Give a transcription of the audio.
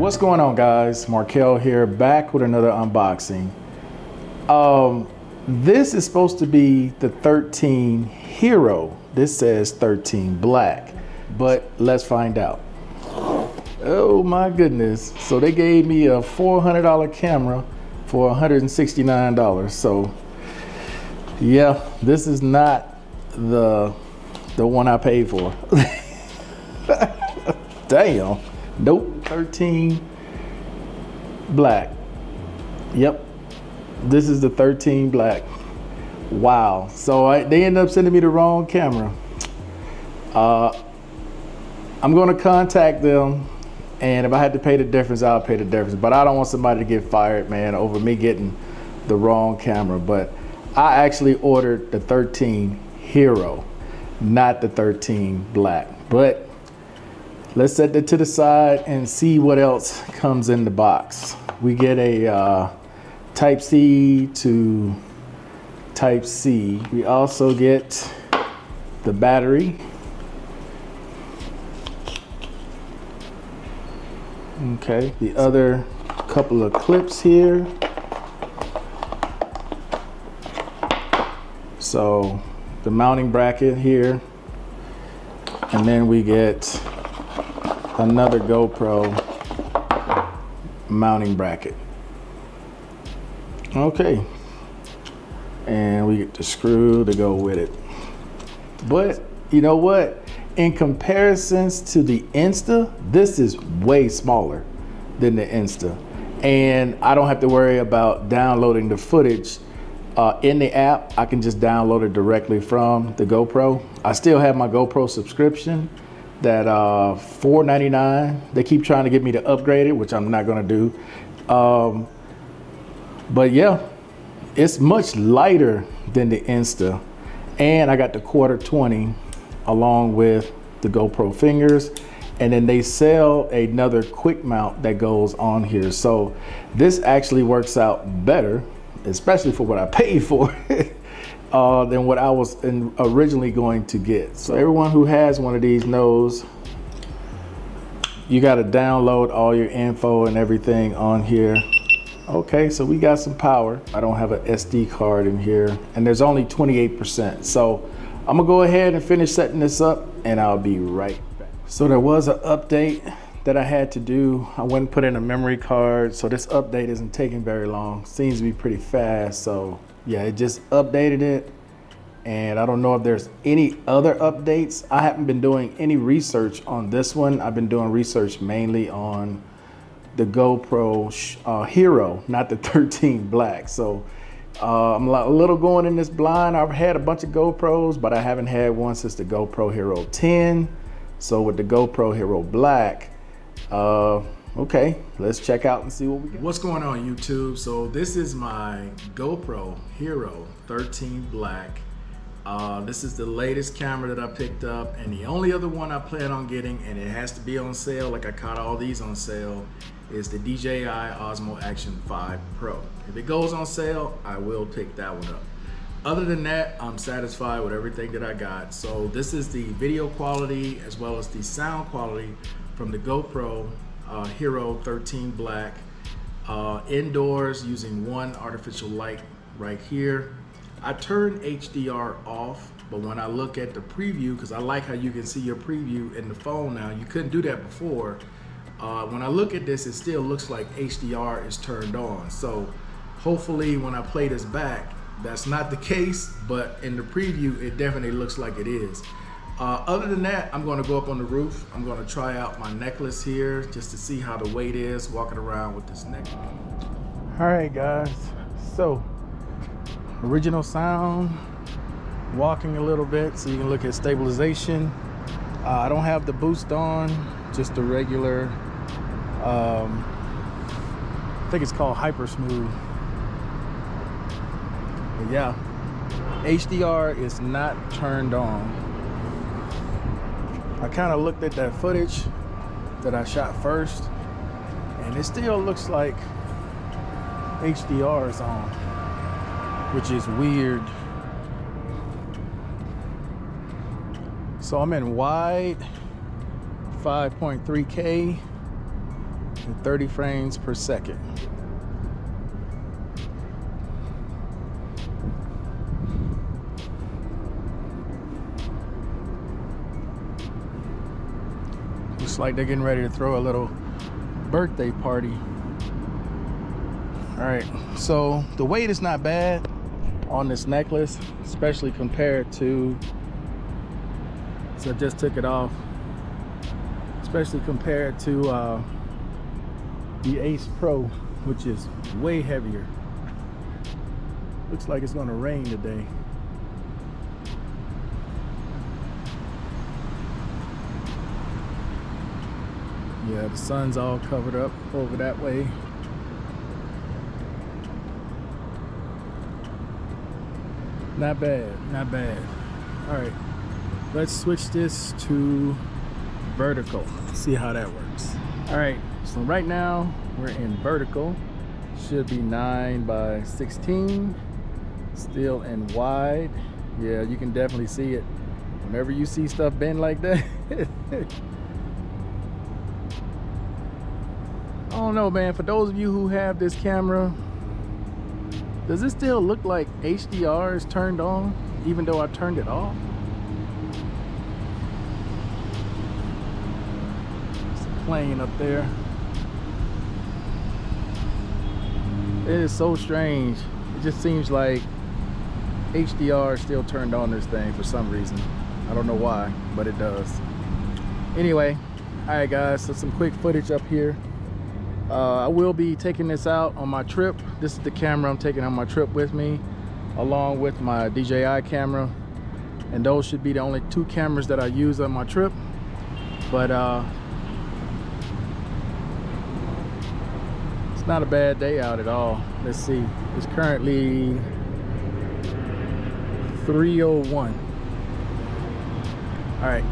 What's going on, guys? Markel here, back with another unboxing. This is supposed to be the 13 Hero. This says 13 Black, but let's find out. Oh my goodness. So they gave me a $400 camera for $169. So yeah, this is not the one I paid for. Damn. Nope. 13 Black. Yep. This is the 13 Black. Wow. So they ended up sending me the wrong camera. I'm going to contact them, and if I had to pay the difference, I'll pay the difference. But I don't want somebody to get fired, man, over me getting the wrong camera. But I actually ordered the 13 Hero, not the 13 Black. But let's set that to the side and see what else comes in the box. We get a Type-C to Type-C. We also get the battery. Okay, the other couple of clips here. So the mounting bracket here. And then we get another GoPro mounting bracket. Okay, and we get the screw to go with it. But you know what? In comparisons to the Insta, this is way smaller than the Insta. And I don't have to worry about downloading the footage in the app. I can just download it directly from the GoPro. I still have my GoPro subscription, that $4.99. They keep trying to get me to upgrade it, which I'm not gonna do. But yeah, it's much lighter than the Insta. And I got the Q20 along with the GoPro fingers. And then they sell another quick mount that goes on here. So this actually works out better, especially for what I paid for, than what I was originally going to get. So everyone who has one of these knows you got to download all your info and everything on here. Okay, so we got some power. I don't have an SD card in here, and there's only 28%. So I'm gonna go ahead and finish setting this up, and I'll be right back. So there was an update that I had to do. I went and put in a memory card, so this update isn't taking very long. Seems to be pretty fast. So yeah, it just updated it, and I don't know if there's any other updates. I haven't been doing any research on this one. I've been doing research mainly on the GoPro Hero, not the 13 Black. So I'm a little going in this blind. I've had a bunch of GoPros, but I haven't had one since the GoPro Hero 10. So with the GoPro Hero Black, okay, let's check out and see what we got. What's going on, YouTube? So this is my GoPro Hero 13 Black. This is the latest camera that I picked up, and the only other one I plan on getting, and it has to be on sale, like I caught all these on sale, is the DJI Osmo Action 5 Pro. If it goes on sale, I will pick that one up. Other than that, I'm satisfied with everything that I got. So this is the video quality as well as the sound quality from the GoPro Hero 13 Black. Indoors using one artificial light right here. I turned HDR off, but when I look at the preview, because I like how you can see your preview in the phone now, you couldn't do that before. When I look at this, it still looks like HDR is turned on. So hopefully when I play this back, that's not the case, but in the preview, it definitely looks like it is. Other than that, I'm gonna go up on the roof. I'm gonna try out my necklace here just to see how the weight is walking around with this necklace. All right, guys, so original sound, walking a little bit so you can look at stabilization. I don't have the boost on, just the regular, I think it's called Hyper Smooth. But yeah, HDR is not turned on. I kind of looked at that footage that I shot first, and it still looks like HDR is on, which is weird. So I'm in wide, 5.3K, at 30 frames per second. Looks like they're getting ready to throw a little birthday party. All right, so the weight is not bad on this necklace, especially compared to, so I just took it off, especially compared to the Ace Pro, which is way heavier. Looks like it's gonna rain today. Yeah, the sun's all covered up over that way. Not bad, not bad. All right, let's switch this to vertical. See how that works. All right, so right now we're in vertical. Should be 9 by 16. Still in wide. Yeah, you can definitely see it. Whenever you see stuff bend like that. I don't know, man. For those of you who have this camera, does it still look like HDR is turned on, even though I turned it off? There's a plane up there. It is so strange. It just seems like HDR is still turned on this thing for some reason. I don't know why, but it does. Anyway, all right, guys. So some quick footage up here. I will be taking this out on my trip. This is the camera I'm taking on my trip with me, along with my DJI camera. And those should be the only 2 cameras that I use on my trip. But it's not a bad day out at all. Let's see. It's currently 3:01. All right.